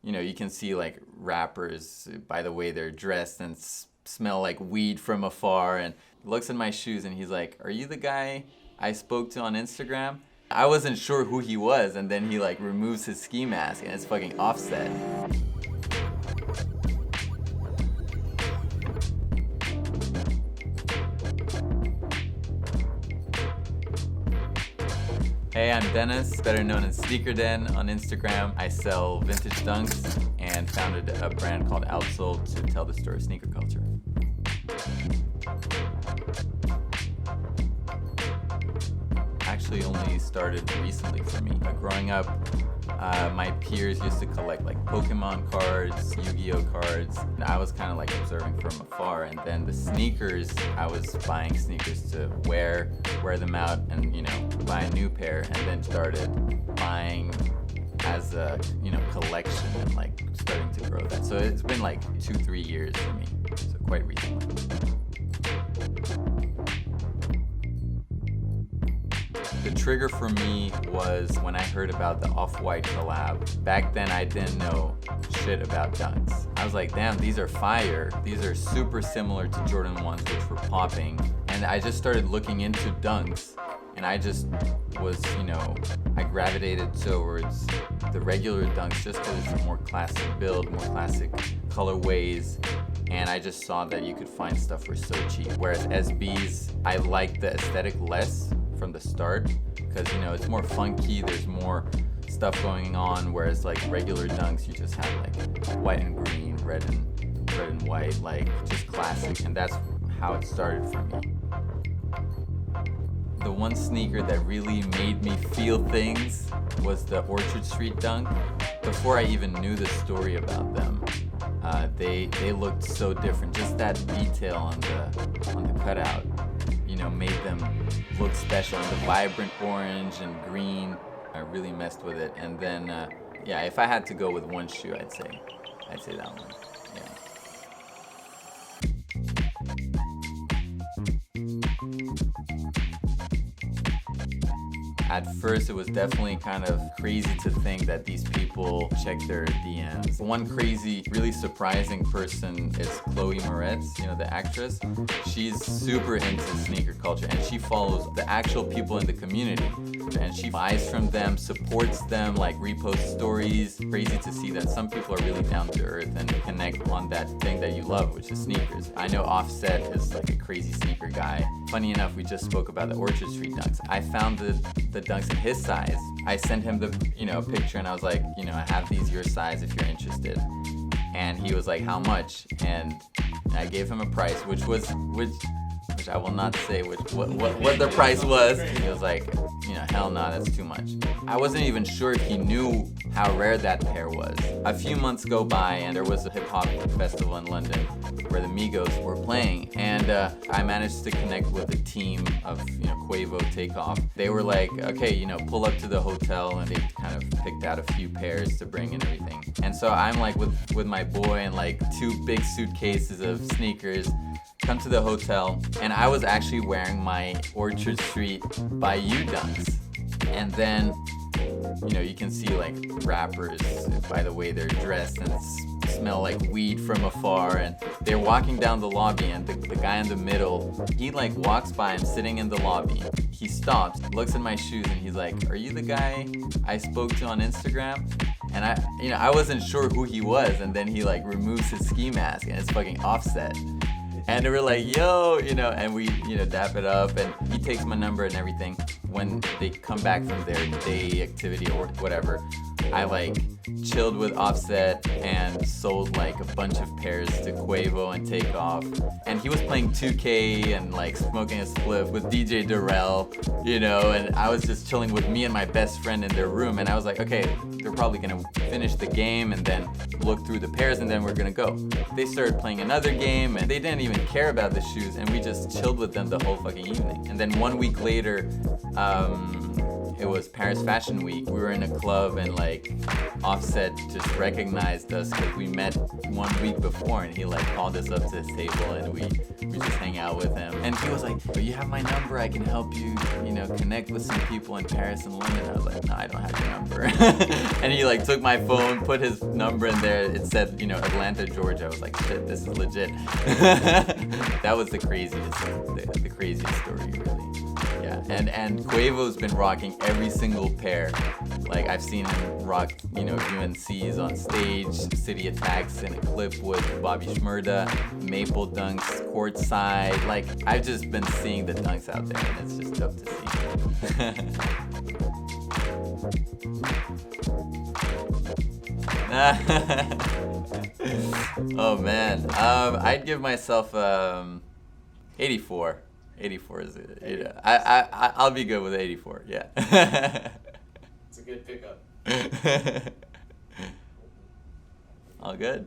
you can see like rappers by the way they're dressed and smell like weed from afar, and looks at my shoes and he's like, "Are you the guy I spoke to on Instagram?" I wasn't sure who he was, and then he like removes his ski mask and it's fucking Offset. Hey, I'm Dennis, better known as Sneakerdenn on Instagram. I sell vintage dunks and founded a brand called Outsole to tell the story of sneaker culture. Actually only started recently for me. Growing up, my peers used to collect like Pokemon cards, Yu-Gi-Oh cards. And I was kind of like observing from afar, and then the sneakers, I was buying sneakers to wear them out and buy a new pair, and then started buying as a collection and like starting to grow that. So it's been like 2-3 years for me, so quite recently. The trigger for me was when I heard about the Off-White collab. Back then I didn't know shit about dunks. I was like, damn, these are fire. These are super similar to Jordan 1s, which were popping. And I just started looking into dunks, and I just was, I gravitated towards the regular dunks just because it's a more classic build, more classic colorways. And I just saw that you could find stuff for so cheap. Whereas SBs, I liked the aesthetic less from the start because it's more funky, there's more stuff going on, whereas like regular dunks you just have like white and green, red and white, like just classic, and that's how it started for me. The one sneaker that really made me feel things was the Orchard Street dunk. Before I even knew the story about them, they looked so different. Just that detail on the cutout made them look special, and the vibrant orange and green, I really messed with it. And then if I had to go with one shoe, I'd say that one. At first, it was definitely kind of crazy to think that these people check their DMs. One crazy, really surprising person is Chloe Moretz, the actress. She's super into sneaker culture, and she follows the actual people in the community. And she buys from them, supports them, like reposts stories. Crazy to see that some people are really down to earth and connect on that thing that you love, which is sneakers. I know Offset is like a crazy sneaker guy. Funny enough, we just spoke about the Orchard Street dunks. I found the dunks in his size. I sent him the picture, and I was like, I have these your size if you're interested. And he was like, how much? And I gave him a price, which I will not say what the price was. He was like, hell no, that's too much. I wasn't even sure if he knew how rare that pair was. A few months go by, and there was a hip hop festival in London where the Migos were playing, and I managed to connect with the team of Quavo Takeoff. They were like, okay, pull up to the hotel, and they kind of picked out a few pairs to bring and everything. And so I'm like with my boy and like 2 big suitcases of sneakers, come to the hotel, and I was actually wearing my Orchard Street by You dunks. And then, you can see like rappers by the way they're dressed and smell like weed from afar, and they're walking down the lobby, and the guy in the middle, he like walks by, I'm sitting in the lobby. He stops, looks at my shoes, and he's like, "Are you the guy I spoke to on Instagram?" And I wasn't sure who he was, and then he like removes his ski mask and it's fucking Offset. And they were like, yo, and we, dap it up, and he takes my number and everything. When they come back from their day activity or whatever, I like chilled with Offset and sold like a bunch of pairs to Quavo and Takeoff. And he was playing 2K and like smoking a spliff with DJ Darrell, and I was just chilling with me and my best friend in their room. And I was like, okay, they're probably gonna finish the game and then look through the pairs, and then we're gonna go. They started playing another game, and they didn't even care about the shoes, and we just chilled with them the whole fucking evening. And then 1 week later, it was Paris Fashion Week. We were in a club and like Offset just recognized us because we met 1 week before, and he like called us up to his table and we just hang out with him. And he was like, "Oh, you have my number, I can help you, connect with some people in Paris and London." I was like, "No, I don't have your number." And he like took my phone, put his number in there. It said, Atlanta, Georgia. I was like, "Shit, this is legit." That was the craziest story, really. Yeah, and Quavo's been rocking every single pair. Like, I've seen him rock, UNC's on stage, City Attacks in a clip with Bobby Shmurda, Maple Dunks courtside. Like, I've just been seeing the dunks out there, and it's just dope to see. Oh man, I'd give myself 84. 84 is it. I'll be good with 84. Yeah. It's a good pickup. All good.